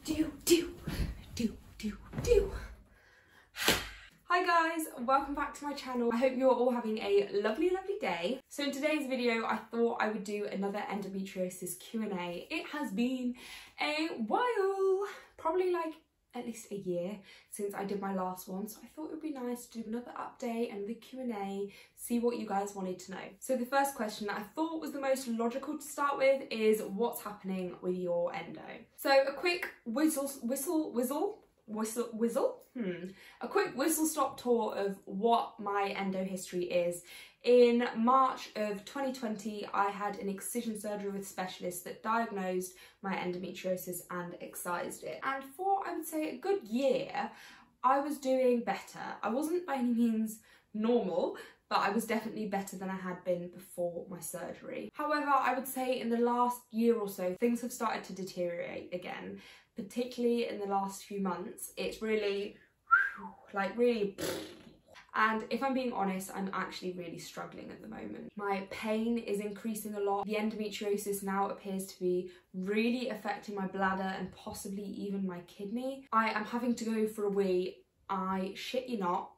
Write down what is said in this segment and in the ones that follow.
Hi guys, welcome back to my channel. I hope you're all having a lovely day. So in today's video I thought I would do another endometriosis Q&A. It has been a while, probably like at least a year since I did my last one, so I thought it would be nice to do another update and the Q&A, see what you guys wanted to know. So the first question that I thought was the most logical to start with is what's happening with your endo. So a quick a quick whistle-stop tour of what my endo history is. In March of 2020, I had an excision surgery with a specialist that diagnosed my endometriosis and excised it. And for, I would say, a good year, I was doing better. I wasn't by any means normal, but I was definitely better than I had been before my surgery. However, I would say in the last year or so, things have started to deteriorate again, particularly in the last few months. It's really, and if I'm being honest, I'm actually really struggling at the moment. My pain is increasing a lot. The endometriosis now appears to be really affecting my bladder and possibly even my kidney. I am having to go for a wee, I shit you not,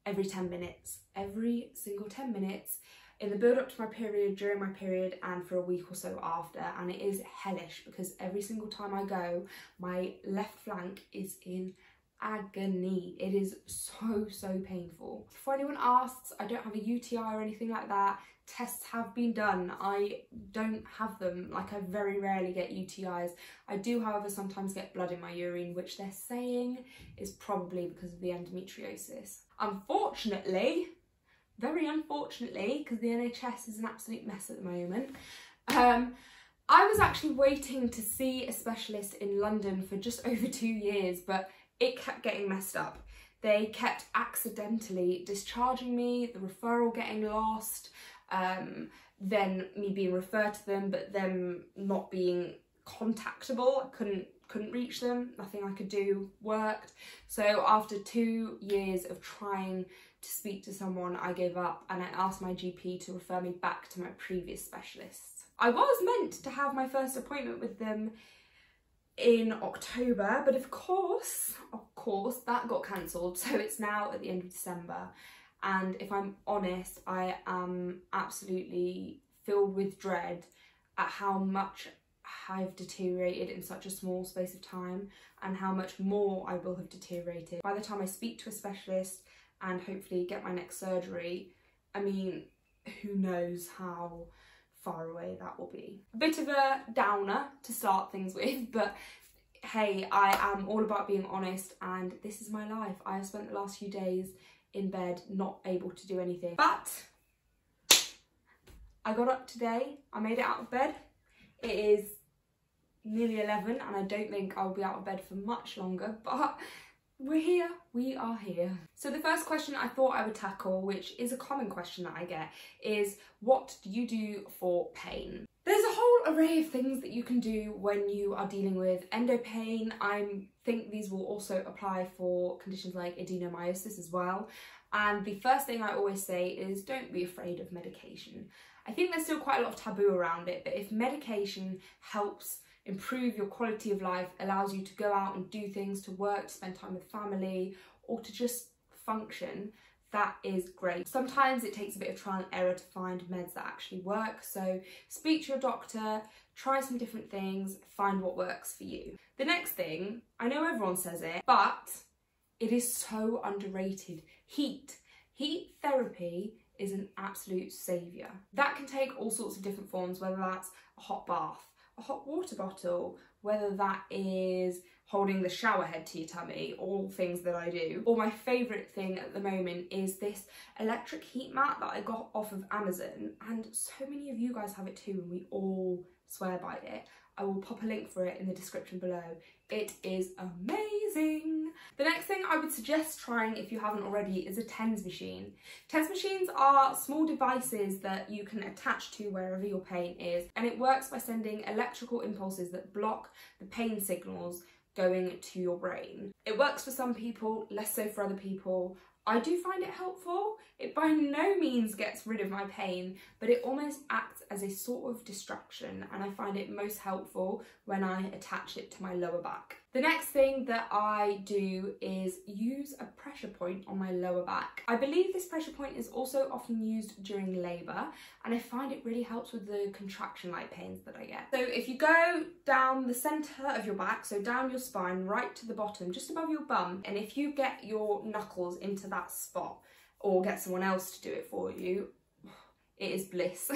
every 10 minutes. Every single 10 minutes in the build up to my period, during my period, and for a week or so after. And it is hellish because every single time I go, my left flank is in agony. It is so painful. Before anyone asks, I don't have a UTI or anything like that. Tests have been done. I don't have them. Like, I very rarely get UTIs. I do, however, sometimes get blood in my urine, which they're saying is probably because of the endometriosis. Unfortunately, very unfortunately, because the NHS is an absolute mess at the moment, I was actually waiting to see a specialist in London for just over 2 years, but it kept getting messed up. They kept accidentally discharging me, the referral getting lost, then me being referred to them, but them not being contactable. I couldn't reach them, nothing I could do worked. So after 2 years of trying to speak to someone, I gave up and I asked my GP to refer me back to my previous specialists. I was meant to have my first appointment with them in October, but of course that got cancelled, so it's now at the end of December. And if I'm honest, I am absolutely filled with dread at how much I've deteriorated in such a small space of time and how much more I will have deteriorated by the time I speak to a specialist and hopefully get my next surgery. I mean, who knows how far away that will be. A bit of a downer to start things with, but hey, I am all about being honest and this is my life. I have spent the last few days in bed not able to do anything, but I got up today, I made it out of bed. It is nearly 11 and I don't think I'll be out of bed for much longer, but we're here, we are here. So the first question I thought I would tackle, which is a common question that I get, is what do you do for pain? There's a whole array of things that you can do when you are dealing with endo pain. I think these will also apply for conditions like adenomyosis as well. And the first thing I always say is don't be afraid of medication. I think there's still quite a lot of taboo around it, but if medication helps improve your quality of life, allows you to go out and do things, to work, to spend time with family, or to just function, that is great. Sometimes it takes a bit of trial and error to find meds that actually work, so speak to your doctor, try some different things, find what works for you. The next thing, I know everyone says it, but it is so underrated. Heat. Heat therapy is an absolute saviour. That can take all sorts of different forms, whether that's a hot bath, a hot water bottle, whether that is holding the shower head to your tummy, all things that I do. Or my favourite thing at the moment is this electric heat mat that I got off of Amazon, and so many of you guys have it too and we all swear by it. I will pop a link for it in the description below. It is amazing. The next thing I would suggest trying, if you haven't already, is a TENS machine. TENS machines are small devices that you can attach to wherever your pain is, and it works by sending electrical impulses that block the pain signals going to your brain. It works for some people, less so for other people. I do find it helpful. It by no means gets rid of my pain, but it almost acts as a sort of distraction, and I find it most helpful when I attach it to my lower back. The next thing that I do is use a pressure point on my lower back. I believe this pressure point is also often used during labour, and I find it really helps with the contraction-like pains that I get. So if you go down the centre of your back, so down your spine, right to the bottom, just above your bum, and if you get your knuckles into that spot, or get someone else to do it for you, it is bliss.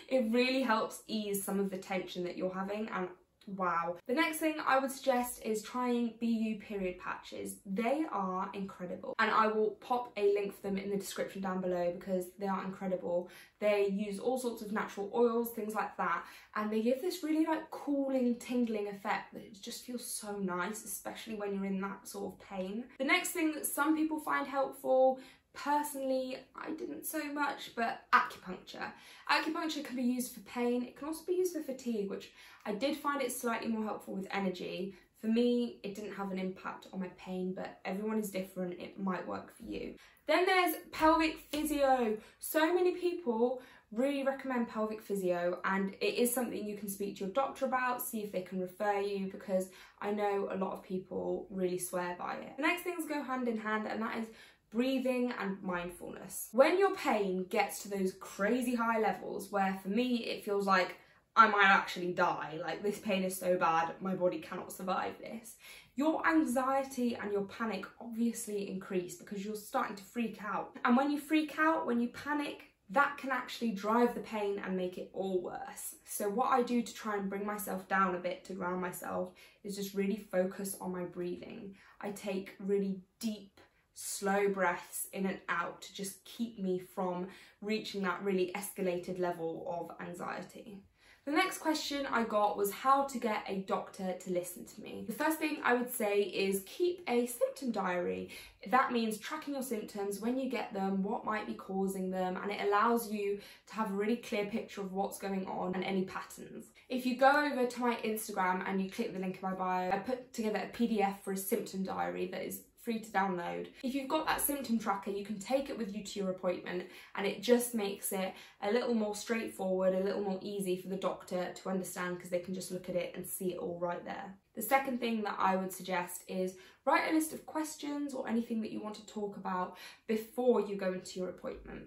It really helps ease some of the tension that you're having, and wow. The next thing I would suggest is trying BU period patches. They are incredible, and I will pop a link for them in the description down below because they are incredible. They use all sorts of natural oils, things like that, and they give this really like cooling, tingling effect that it just feels so nice, especially when you're in that sort of pain. The next thing that some people find helpful, personally, I didn't so much, but acupuncture. Acupuncture can be used for pain. It can also be used for fatigue, which I did find it slightly more helpful with energy. For me, it didn't have an impact on my pain, but everyone is different. It might work for you. Then there's pelvic physio. So many people really recommend pelvic physio, and it is something you can speak to your doctor about, see if they can refer you, because I know a lot of people really swear by it. The next things go hand in hand, and that is breathing and mindfulness. When your pain gets to those crazy high levels where for me it feels like I might actually die, like this pain is so bad, my body cannot survive this, your anxiety and your panic obviously increase because you're starting to freak out. And when you freak out, when you panic, that can actually drive the pain and make it all worse. So what I do to try and bring myself down a bit, to ground myself, is just really focus on my breathing. I take really deep, slow breaths in and out to just keep me from reaching that really escalated level of anxiety. The next question I got was how to get a doctor to listen to me. The first thing I would say is keep a symptom diary. That means tracking your symptoms, when you get them, what might be causing them, and it allows you to have a really clear picture of what's going on and any patterns. If you go over to my Instagram and you click the link in my bio, I put together a PDF for a symptom diary that is free to download. If you've got that symptom tracker, you can take it with you to your appointment, and it just makes it a little more straightforward, a little more easy for the doctor to understand, because they can just look at it and see it all right there. The second thing that I would suggest is write a list of questions or anything that you want to talk about before you go into your appointment.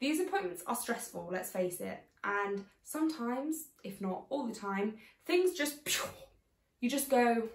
These appointments are stressful, let's face it, and sometimes, if not all the time, things just, you just go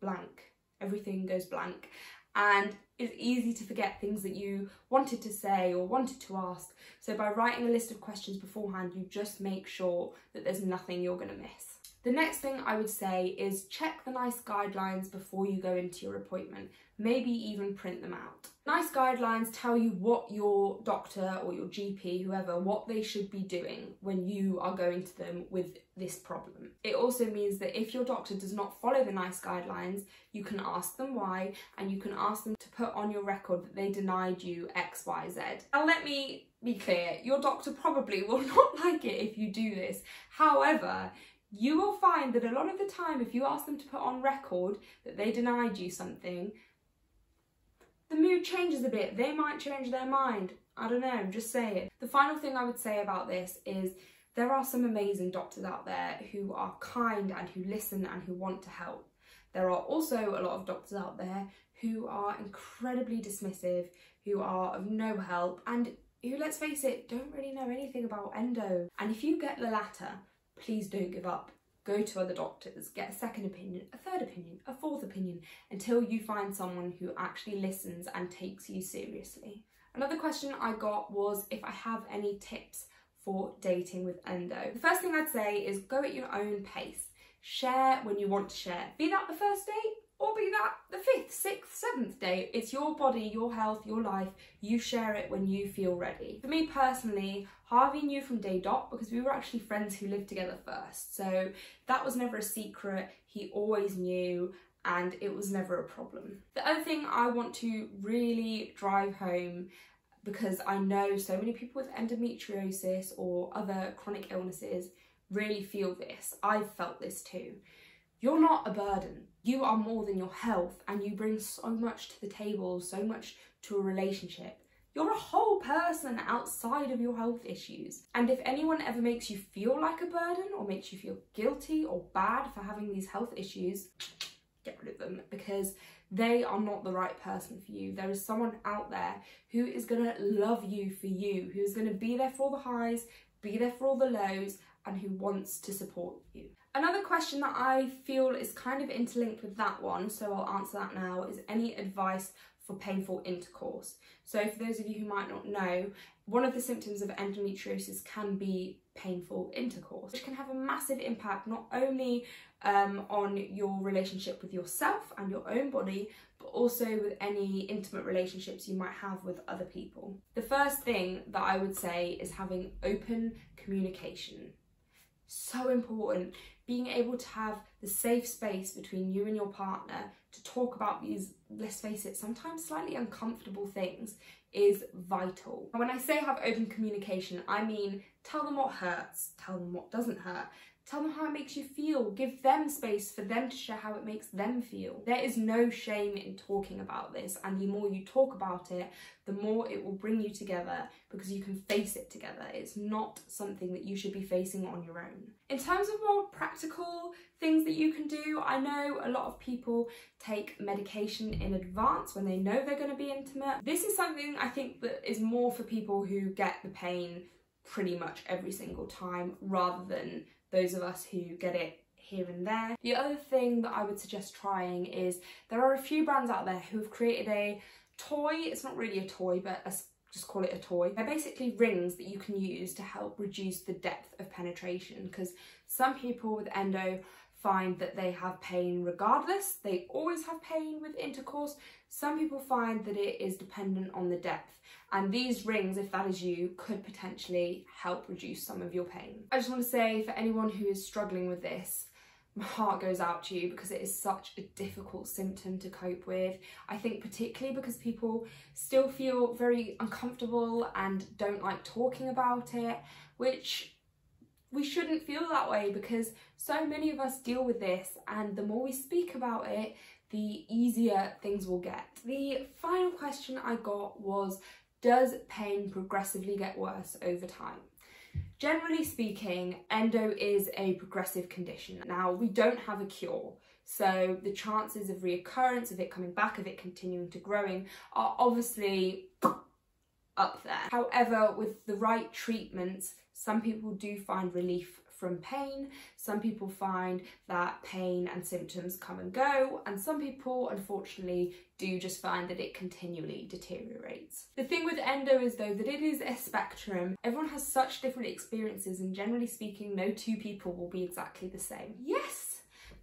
blank. Everything goes blank, and it's easy to forget things that you wanted to say or wanted to ask. So by writing a list of questions beforehand, you just make sure that there's nothing you're going to miss. The next thing I would say is check the NICE guidelines before you go into your appointment. Maybe even print them out. NICE guidelines tell you what your doctor or your GP, whoever, what they should be doing when you are going to them with this problem. It also means that if your doctor does not follow the NICE guidelines, you can ask them why, and you can ask them to put on your record that they denied you X, Y, Z. Now let me be clear, your doctor probably will not like it if you do this. However, you will find that a lot of the time, if you ask them to put on record that they denied you something, the mood changes a bit. They might change their mind. I don't know, just say it. The final thing I would say about this is there are some amazing doctors out there who are kind and who listen and who want to help. There are also a lot of doctors out there who are incredibly dismissive, who are of no help, and who, let's face it, don't really know anything about endo. And if you get the latter, please don't give up. Go to other doctors, get a second opinion, a third opinion, a fourth opinion, until you find someone who actually listens and takes you seriously. Another question I got was if I have any tips for dating with endo. The first thing I'd say is go at your own pace. Share when you want to share. Be that the first date, or be that the 5th, 6th, 7th day. It's your body, your health, your life. You share it when you feel ready. For me personally, Harvey knew from day dot because we were actually friends who lived together first. So that was never a secret. He always knew, and it was never a problem. The other thing I want to really drive home, because I know so many people with endometriosis or other chronic illnesses really feel this. I've felt this too. You're not a burden. You are more than your health, and you bring so much to the table, so much to a relationship. You're a whole person outside of your health issues. And if anyone ever makes you feel like a burden or makes you feel guilty or bad for having these health issues, get rid of them, because they are not the right person for you. There is someone out there who is going to love you for you, who is going to be there for all the highs, be there for all the lows, and who wants to support you. Another question that I feel is kind of interlinked with that one, so I'll answer that now, is any advice for painful intercourse. So for those of you who might not know, one of the symptoms of endometriosis can be painful intercourse, which can have a massive impact not only on your relationship with yourself and your own body, but also with any intimate relationships you might have with other people. The first thing that I would say is having open communication. So important. Being able to have the safe space between you and your partner to talk about these, let's face it, sometimes slightly uncomfortable things is vital. And when I say have open communication, I mean tell them what hurts, tell them what doesn't hurt, tell them how it makes you feel, give them space for them to share how it makes them feel. There is no shame in talking about this, and the more you talk about it, the more it will bring you together because you can face it together. It's not something that you should be facing on your own. In terms of more practical things that you can do, I know a lot of people take medication in advance when they know they're going to be intimate. This is something I think that is more for people who get the pain pretty much every single time, rather than those of us who get it here and there. The other thing that I would suggest trying is there are a few brands out there who have created a toy. It's not really a toy, but just call it a toy. They're basically rings that you can use to help reduce the depth of penetration, because some people with endo find that they have pain regardless. They always have pain with intercourse. Some people find that it is dependent on the depth, and these rings, if that is you, could potentially help reduce some of your pain. I just want to say, for anyone who is struggling with this, my heart goes out to you, because it is such a difficult symptom to cope with. I think particularly because people still feel very uncomfortable and don't like talking about it, which we shouldn't feel that way, because so many of us deal with this, and the more we speak about it, the easier things will get. The final question I got was, does pain progressively get worse over time? Generally speaking, endo is a progressive condition. Now, we don't have a cure, so the chances of reoccurrence, of it coming back, of it continuing to growing, are obviously up there. However, with the right treatments, some people do find relief from pain, some people find that pain and symptoms come and go, and some people unfortunately do just find that it continually deteriorates. The thing with endo is though that it is a spectrum. Everyone has such different experiences, and generally speaking, no two people will be exactly the same. Yes!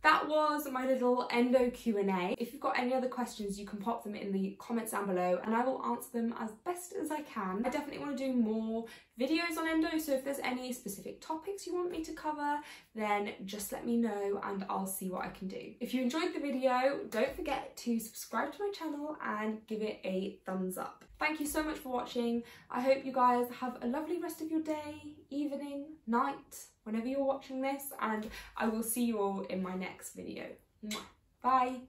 That was my little endo Q&A. If you've got any other questions, you can pop them in the comments down below and I will answer them as best as I can. I definitely want to do more videos on endo, so if there's any specific topics you want me to cover, then just let me know and I'll see what I can do. If you enjoyed the video, don't forget to subscribe to my channel and give it a thumbs up. Thank you so much for watching. I hope you guys have a lovely rest of your day, evening, night, whenever you're watching this, and I will see you all in my next video. Bye!